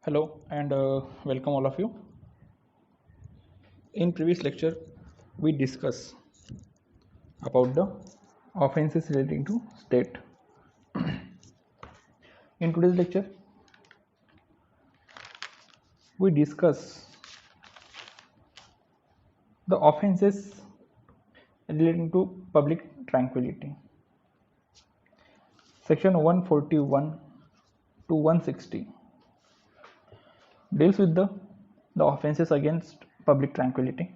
Hello and welcome all of you. In previous lecture, we discuss about the offenses relating to state. In today's lecture, we discuss the offenses relating to public tranquility. Section 141 to 160 deals with the offenses against public tranquility,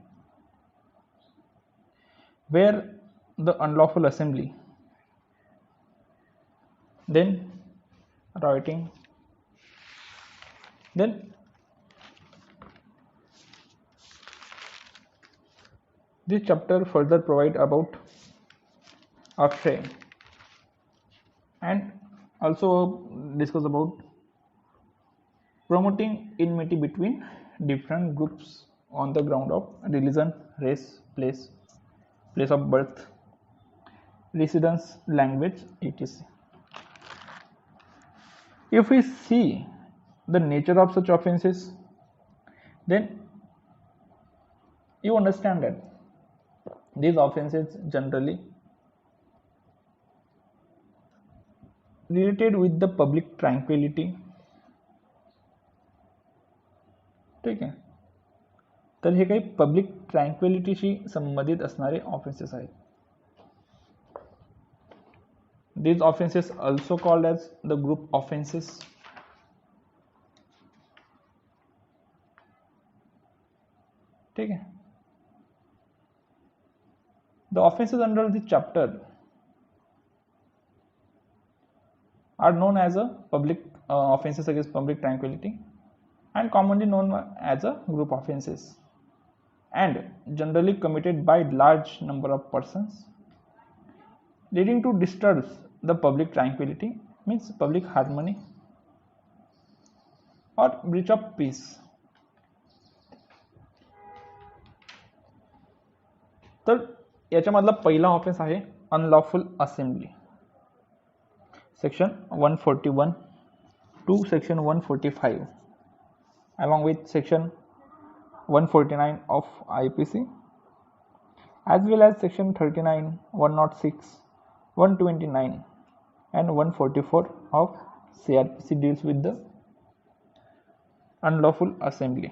where the unlawful assembly, then rioting, then this chapter further provide about Akshay and also discuss about promoting enmity between different groups on the ground of religion, race, place of birth, residence, language, etc. If we see the nature of such offenses, then you understand that these offenses generally related with the public tranquility. ठीक आहे, तर हे काही public ट्रँक्विलिटीशी संबंधित असणारे offences आहेत. These offenses also called as the group offenses. ठीक है. The offenses under this chapter are known as a public offenses against public tranquility and commonly known as a group offenses and generally committed by large number of persons leading to disturbs the public tranquility, means public harmony or breach of peace. तर याच्यामधला पहिला offence आहे unlawful assembly. Section 141 to section 145 along with section 149 of IPC as well as section 39, 106, 129 and 144 of CRPC deals with the unlawful assembly.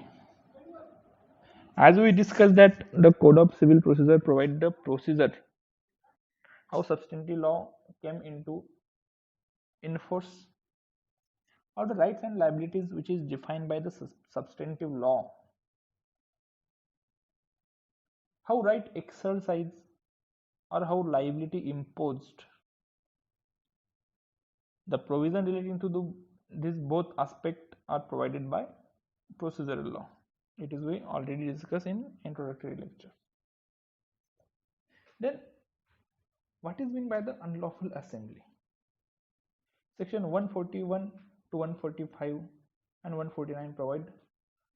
As we discussed that the Code of Civil Procedure provides the procedure how substantive law came into enforce or the rights and liabilities which is defined by the substantive law, how right exercised or how liability imposed. The provision relating to this both aspect are provided by procedural law. It is we already discussed in introductory lecture. Then what is meant by the unlawful assembly? Section 141 to 145 and 149 provide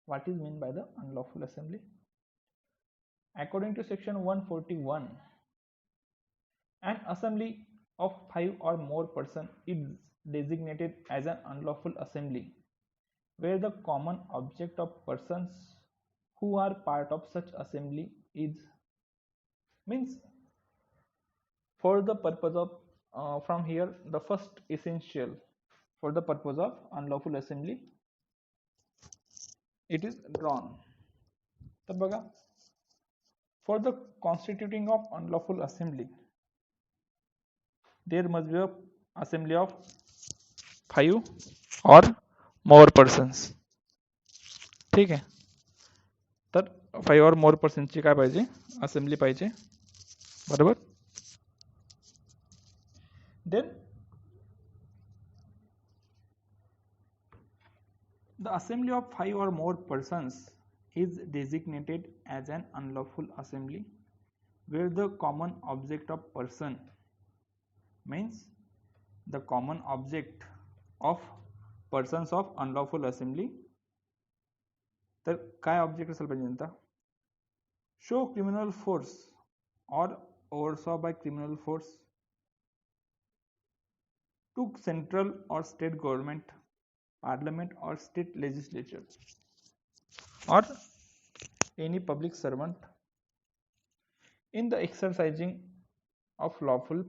what is meant by the unlawful assembly. According to section 141, an assembly of 5 or more persons is designated as an unlawful assembly where the common object of persons who are part of such assembly is, means for the purpose of from here the first essential for the purpose of unlawful assembly it is drawn. तर बघा, for the constituting of unlawful assembly there must be a assembly of 5 or more persons. ठीक आहे, तर 5 or more persons ची काय पाहिजे, assembly पाहिजे, बरोबर. Then the assembly of 5 or more persons is designated as an unlawful assembly where the common object of person, means the common object of persons of unlawful assembly. तर काय object असेल पाहिजे त्यांचा, show criminal force or overawes by criminal force to central or state government parliament or state legislature, or any public servant in the exercising of lawful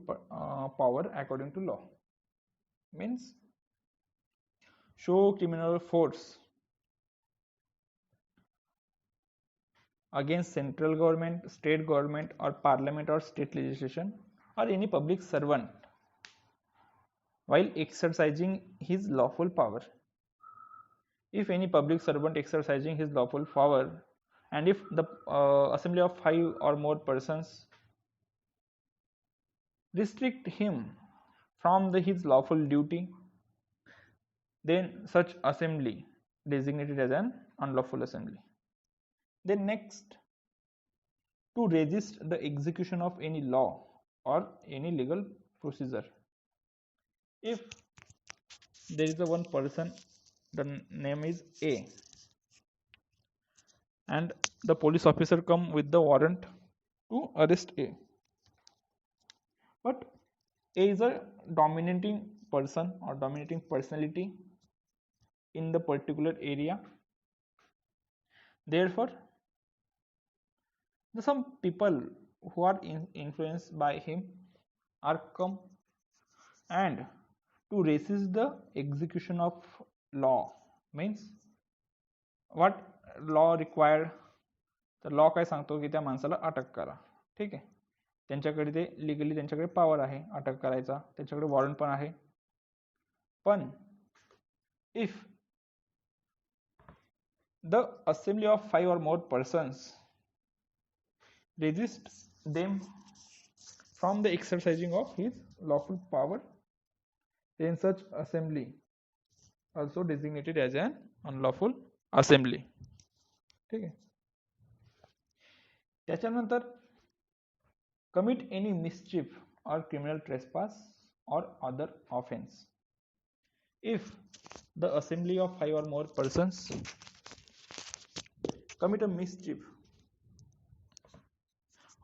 power according to law. Means show criminal force against central government, state government, or parliament or state legislation, or any public servant while exercising his lawful power. If any public servant exercising his lawful power, and if the assembly of 5 or more persons restrict him from his lawful duty, then such assembly designated as an unlawful assembly. Then next, to resist the execution of any law or any legal procedure. If there is a one person, the name is A, and the police officer come with the warrant to arrest A, but A is a dominating person or dominating personality in the particular area. Therefore, some people who are influenced by him are come and to resist the execution of law. Means what law required, तर law काय सांगतो की त्या माणसाला अटक करा. ठीक आहे, त्यांच्याकडे ते लिगली त्यांच्याकडे पॉवर आहे अटक करायचा, त्यांच्याकडे वॉरंट पण आहे. पण if the assembly of 5 or more persons resists them from the exercising of his lawful power, then such assembly also designated as an unlawful assembly. ठीक आहे. त्याच्यानंतर commit any mischief or criminal trespass or other offense. If the assembly of 5 or more persons commit a mischief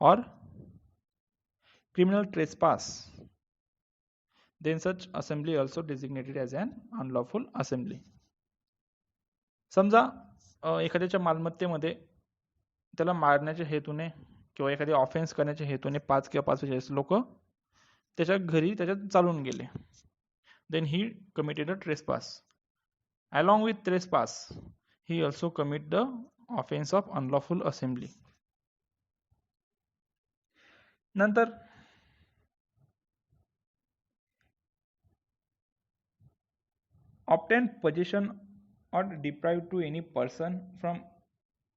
or criminal trespass, then such assembly also designated as an unlawful assembly. समजा एखाद्याच्या मालमत्तेमध्ये त्याला मारण्याच्या हेतूने किंवा एखादी offence करण्याच्या हेतूने 5 किंवा 5 लोक त्याच्या घरी त्याच्यात चालून गेले, then he committed a trespass. Along with trespass, he also commit the offense of unlawful assembly. नंतर obtain possession or deprive to any person from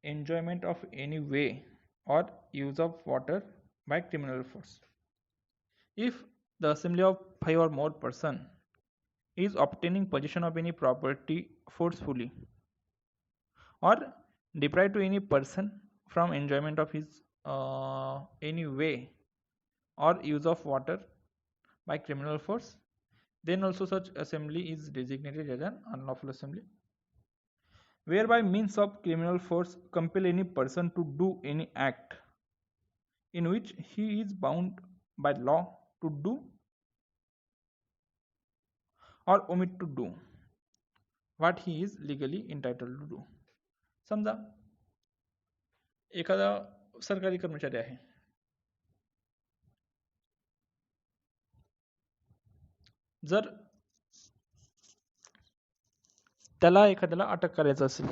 enjoyment of any way or use of water by criminal force. If the assembly of 5 or more person is obtaining possession of any property forcefully or deprive to any person from enjoyment of his any way or use of water by criminal force, then also such assembly is designated as an unlawful assembly. Whereby means of criminal force compel any person to do any act in which he is bound by law to do or omit to do what he is legally entitled to do. समजा एखादा सरकारी कर्मचारी आहे, जर त्याला एखाद्याला अटक करायचं असेल,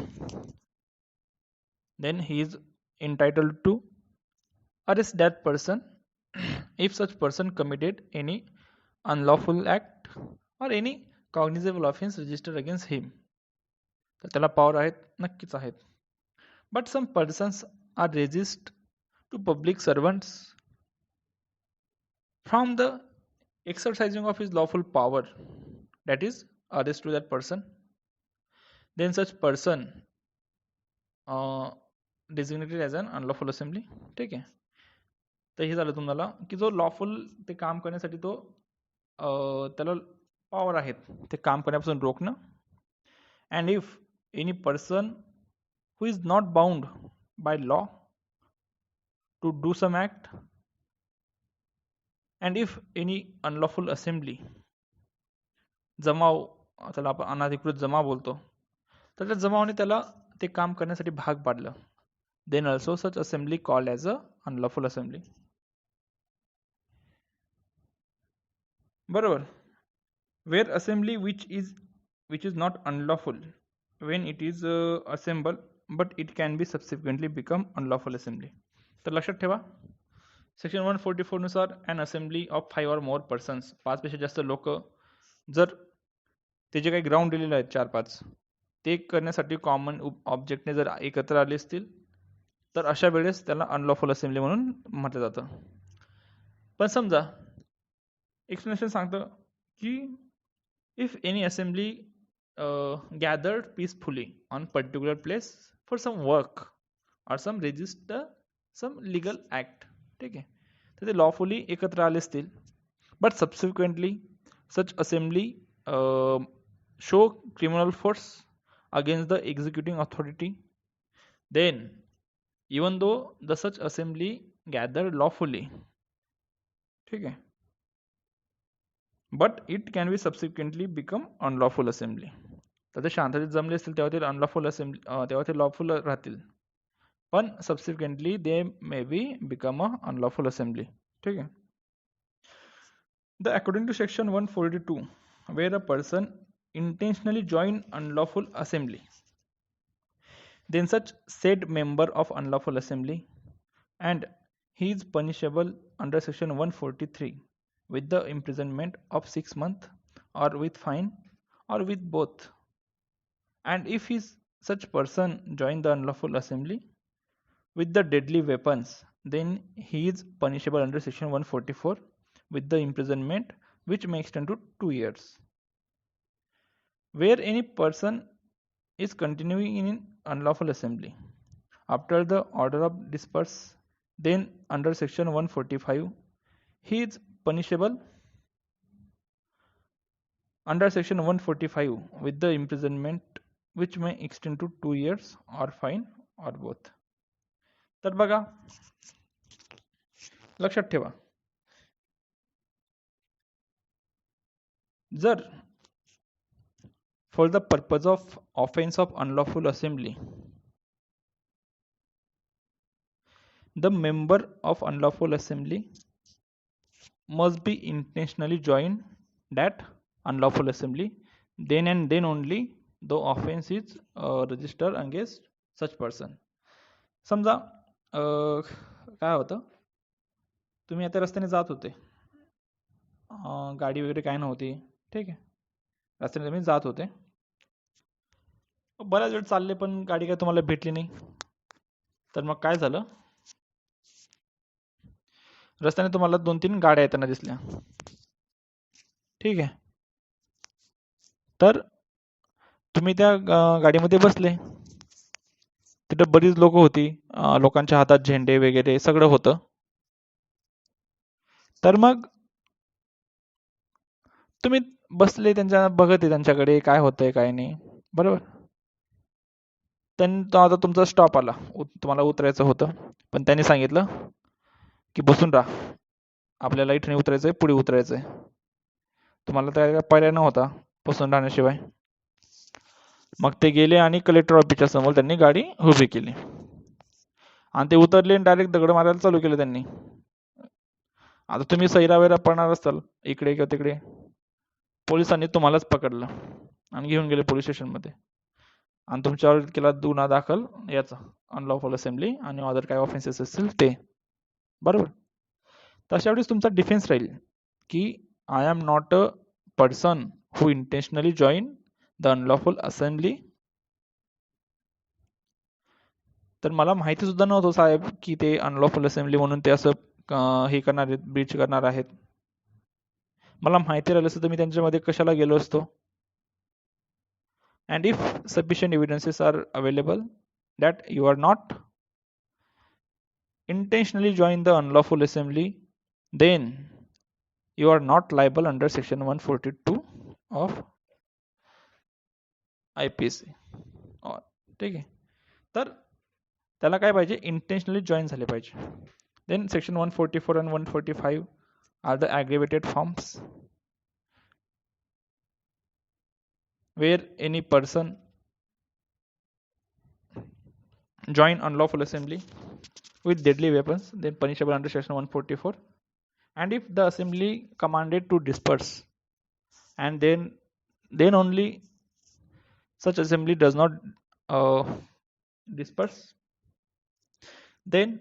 then he is entitled to arrest that person if such person committed any unlawful act or any cognizable offense registered against him. तर त्याला पॉवर आहेत, नक्कीच आहेत. But some persons are resist to public servants from the exercising of his lawful power, that is arrest to that person, then such person designated as an unlawful assembly. ठीक आहे. तर हे झालं तुम्हाला की जो लॉफुल ते काम करण्यासाठी तो त्याला पॉवर आहेत ते काम करण्यापासून रोखणं. And if any person who is not bound by law to do some act, and if any unlawful assembly जमाव त्याला आपण अनधिकृत जमा बोलतो, तर त्या जमावाने त्याला ते काम करण्यासाठी भाग पाडलं. Then also such assembly called as a unlawful assembly. बरोबर. Where assembly which is not unlawful when it is assembled but it can be subsequently become unlawful assembly. तर लक्षात ठेवा, सेक्शन 144 नुसार अन assembly of 5 or more persons, 5 पेक्षा जास्त लोक, जर ते जे काही ग्राउंड दिलेले आहेत 4-5 ते करण्यासाठी कॉमन ऑब्जेक्टने जर एकत्र आले असतील तर अशा वेळेस त्याला अनलॉफुल असेंब्ली म्हणून म्हटलं जातं. पण समजा एक्सप्लेनेशन सांगतं की if any assembly gathered peacefully on particular place for some work or some register some legal act, ठीक आहे, तर ते लॉफुली एकत्र आले असतील, but subsequently such assembly show criminal force against the executing authority, then even though the such assembly gathered lawfully, ठीक आहे, but it can be subsequently become unlawful assembly. तर ते शांततेत जमले असतील तेव्हा ते अनलॉफुल असेंब्ली, तेव्हा ते लॉफुल राहतील, पण subsequently they may be become a unlawful assembly. ठीक आहे. The according to section 142, where a person intentionally join unlawful assembly, then such said member of unlawful assembly and he is punishable under section 143 with the imprisonment of 6 months or with fine or with both. And if such person join the unlawful assembly with the deadly weapons, then he is punishable under section 144 with the imprisonment which may extend to 2 years. Where any person is continuing in unlawful assembly after the order of disperse, then under section 145 he is punishable under section 145 with the imprisonment which may extend to 2 years or fine or both. तर बघा, लक्षात ठेवा, जर for the purpose of offense of unlawful assembly the member of unlawful assembly must be intentionally join that unlawful assembly, then and then only the offense is registered against such person. समजा काय होतं, तुम्ही आता रस्त्याने जात होते, गाडी वगैरे काय नव्हती, ठीक आहे, रस्त्याने तुम्ही जात होते, बऱ्याच वेळ चालले पण गाडी काय तुम्हाला भेटली नाही, तर मग काय झालं, रस्त्याने तुम्हाला 2-3 गाड्या येताना दिसल्या, ठीक आहे, तर तुम्ही त्या गाडीमध्ये बसले, तिथे बरीच लोक होती, लोकांच्या हातात झेंडे वगैरे सगळं होतं, तर मग तुम्ही बसले, त्यांच्या बघत आहे त्यांच्याकडे काय होतंय काय नाही, बरोबर. आता तुमचा स्टॉप आला, तुम्हाला उतरायचं होतं, पण त्यांनी सांगितलं की बसून राहा, आपल्याला इथे उतरायचंय, पुढे उतरायचंय, तुम्हाला त्या पर्याय नव्हता बसून राहण्याशिवाय. मग ते गेले आणि कलेक्टर ऑफिसच्या समोर त्यांनी गाडी उभी केली आणि ते उतरले आणि डायरेक्ट दगड मारायला चालू केले त्यांनी. आता तुम्ही सैरा वैरा पडणार असताल इकडे किंवा तिकडे, पोलिसांनी तुम्हालाच पकडलं आणि घेऊन गेले पोलीस स्टेशनमध्ये आणि तुमच्यावर केला गुन्हा दाखल याचा, अनलॉफुल असेंब्ली आणि अदर काय ऑफेन्सेस असतील ते, बरोबर. तशा वेळेस तुमचा डिफेन्स राहील की I am not a person who intentionally join the unlawful assembly. तर मला माहिती सुद्धा नव्हतं साहेब की ते अनलॉफुल असेंब्ली म्हणून ते असं हे करणार आहेत, ब्रीच करणार आहेत. मला माहिती राहिलं असतं तर मी त्यांच्यामध्ये कशाला गेलो असतो. And if sufficient evidences are available that you are not intentionally join the unlawful assembly, then you are not liable under section 142 of IPC. ठीक आहे, तर त्याला काय पाहिजे, इंटेन्शनली जॉईन झाले पाहिजे. Then section 144 and 145 are the aggravated forms. where any person join unlawful assembly with deadly weapons, then punishable under section 144. And if the assembly commanded to disperse, and then only such assembly does not uh, disperse, then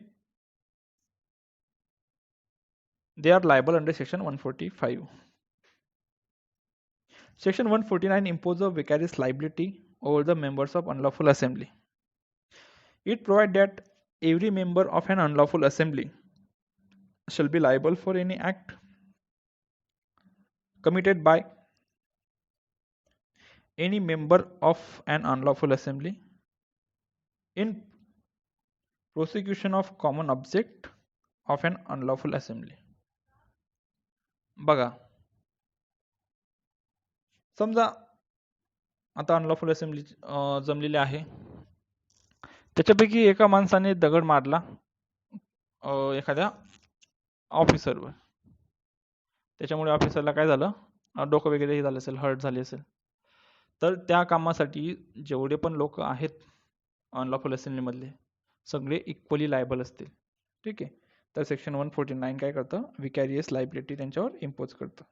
they are liable under section 145. Section 149 imposes a vicarious liability over the members of unlawful assembly. It provides that every member of an unlawful assembly shall be liable for any act committed by any member of an unlawful assembly in prosecution of common object of an unlawful assembly. बघा, समजा आता unlawful assembly जमलेली आहे, त्याच्यापैकी एका माणसाने दगड मारला एखाद्या ऑफिसरवर, त्याच्यामुळे ऑफिसरला काय झालं, डोकं वगैरे हे झालं असेल, हर्ट झाली असेल, तर त्या कामासाठी जेवढे पण लोक आहेत अनलॉफुल असेंब्लीमधले सगळे इक्वली लायबल असतील. ठीक आहे. तर सेक्शन 149 काय करतं, विकॅरियस लायबिलिटी त्यांच्यावर इम्पोज करतं.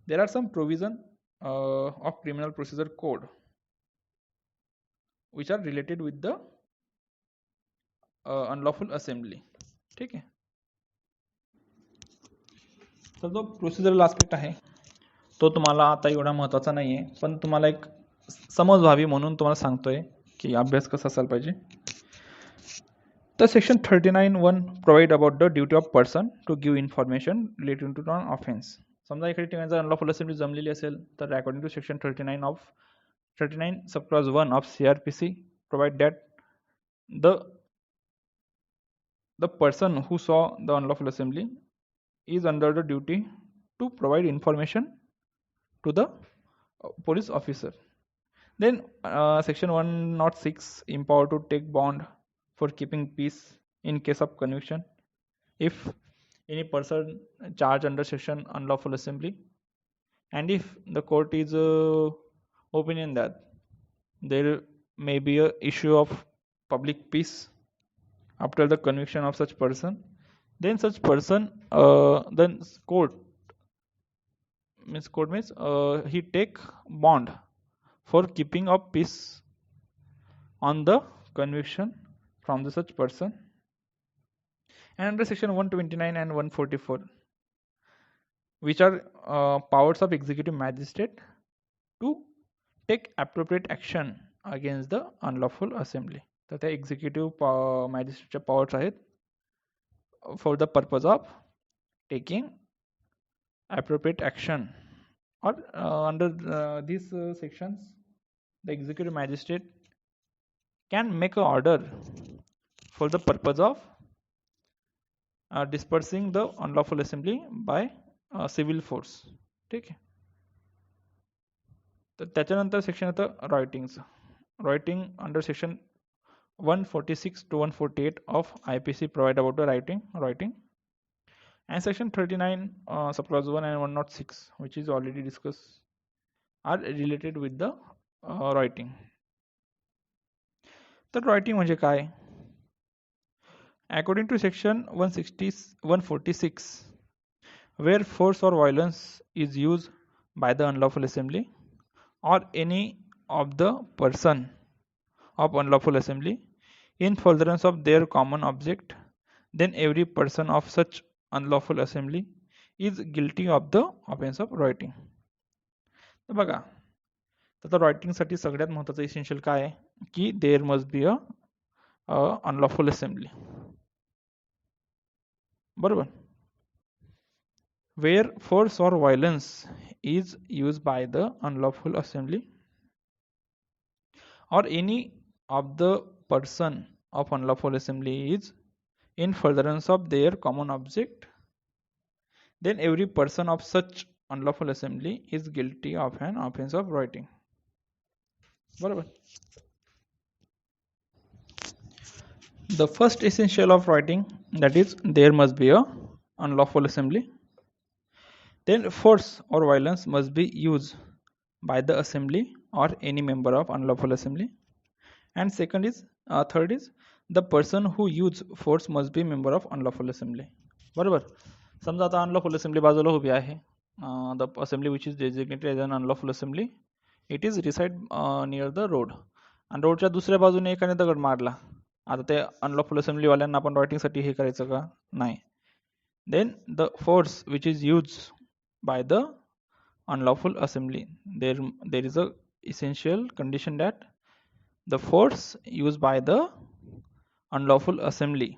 There are some provision of criminal procedure code which are related with the unlawful assembly. ठीक आहे. तर जो प्रोसिजरल आस्पेक्ट आहे तो तुम्हाला आता एवढा महत्त्वाचा नाही आहे, पण तुम्हाला एक समज व्हावी म्हणून तुम्हाला सांगतोय की अभ्यास कसा असायला पाहिजे. तर section 39(1) provide about the duty of person to give information related to non offence. समजा एखाद्या ठिकाणी जर अनलॉफुल असेंब्ली जमलेली असेल तर according to section 39 subclause 1 of CRPC provide that the person who saw the unlawful assembly is under the duty to provide information to the police officer. Then section 106 empowered to take bond for keeping peace in case of conviction if any person charged under section unlawful assembly, and if the court is opinion that there may be a issue of public peace after the conviction of such person, then such person then court means he take bond for keeping of peace on the conviction from the such person. And under section 129 and 144 which are powers of executive magistrate to take appropriate action against the unlawful assembly. तर त्या executive मॅजिस्ट्रेटच्या powers आहेत for the purpose of taking appropriate action, or under these sections the executive magistrate can make an order for the purpose of dispersing the unlawful assembly by civil force. ठीक आहे. तर त्याच्यानंतर section येतं रायटिंगचं. Rioting under section 146 to 148 of IPC provide about the writing, and section 39 subclause 1 and 106 which is already discussed are related with the writing. तर writing म्हणजे काय? According to section 146, where force or violence is used by the unlawful assembly or any of the person of unlawful assembly in furtherance of their common object, then every person of such unlawful assembly is guilty of the offense of writing. तर बघा, तर रायटिंगसाठी सगळ्यात महत्त्वाचं essential काय आहे की there must be a unlawful assembly. बरोबर. where force or violence is used by the unlawful assembly or any of the person of unlawful assembly is in furtherance of their common object, then every person of such unlawful assembly is guilty of an offense of writing. बरोबर. The first essential of writing, that is there must be a unlawful assembly. Then force or violence must be used by the assembly or any member of unlawful assembly. And third is the person who use force must be member of unlawful assembly. बरोबर. समजा आता unlawful assembly बाजूला उभी आहे. The assembly which is designated as an unlawful assembly, it is reside near the road. आणि रोडच्या दुसऱ्या बाजूने एकाने दगड मारला. आता ते अनलॉफुल असेंब्ली वाल्यांना आपण रायटिंगसाठी हे करायचं का? नाही. Then the force which is used by the unlawful assembly, there is a essential condition that the force used by the unlawful assembly.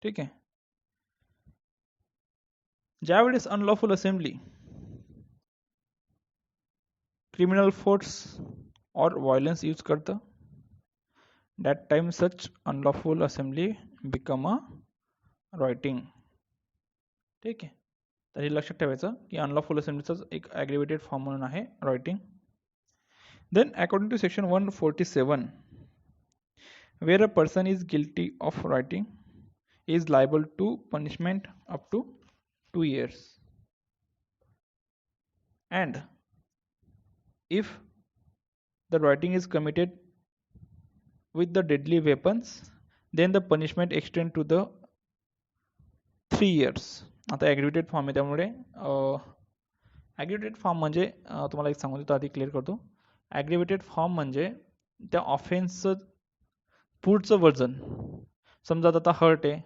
ठीक आहे. ज्यावेळेस अनलॉफुल असेंब्ली क्रिमिनल फोर्स और वायलेंस यूज करतं, that time such unlawful assembly become a rioting. ठीक आहे. तर हे लक्षात ठेवायचं की अनलॉफुल असेंब्लीचाच एक ॲग्रिवेटेड फॉर्म म्हणून आहे rioting. Then according to section 147, where a person is guilty of rioting is liable to punishment up to 2 years. And if the rioting is committed with the deadly weapons, then the punishment extend to the 3 years. आता ॲग्रिवेटेड form आहे त्यामुळे ॲग्रिवेटेड form म्हणजे तुम्हाला एक सांगू देतो, आधी clear करतो. ॲग्रिवेटेड फॉर्म म्हणजे त्या ऑफेन्सचं पुढचं वर्जन. समजा आता हर्ट आहे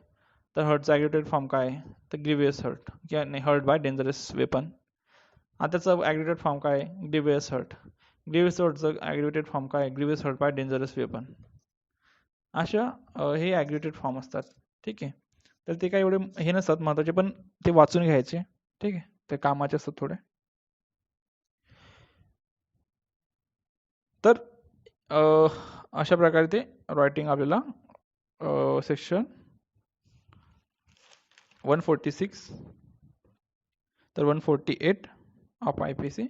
तर हर्टचं ॲग्रिवेटेड फॉर्म काय आहे? तर ग्रिव्हियस हर्ट किंवा नाही, हर्ट बाय डेंजरस वेपन. आता त्याचं ॲग्रिवेटेड फॉर्म काय आहे? ग्रिव्हियस हर्ट. ग्रिव्हियस हर्टचं ॲग्रिवेटेड फॉर्म काय आहे? ग्रिव्हियस हर्ट बाय डेंजरस वेपन. अशा हे ॲग्रिवेटेड फॉर्म असतात. ठीक आहे. तर ते काय एवढे हे नसतात महत्त्वाचे, पण ते वाचून घ्यायचे. ठीक आहे. ते कामाचे असतात थोडे. तर अशा प्रकारे ते रायटिंग आपल्याला सेक्शन 146 तर 148 of IPC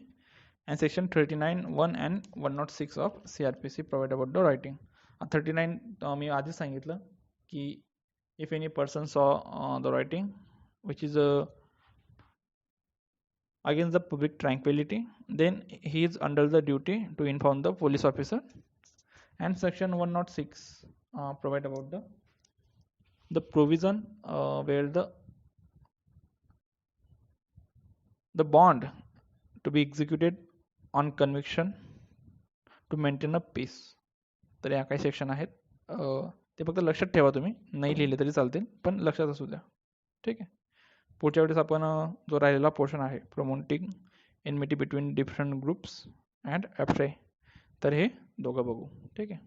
and section 39(1) and 106 of CRPC provide about the writing. 39 मी आधीच सांगितलं की if any person saw the writing which is against the public tranquility, then he is under the duty to inform the police officer. And section 106 provide about the provision where the bond to be executed on conviction to maintain a peace. तर या काही section आहेत, ते फक्त लक्षात ठेवा. तुम्ही नाही लिहिले तरी चालतील, पण लक्षात असू द्या. ठीक आहे. पुढच्या वेळेस आपण जो राहिलेला पोर्शन आहे promoting enmity between different groups and affray, तर हे दोघं बघू. ठीक आहे.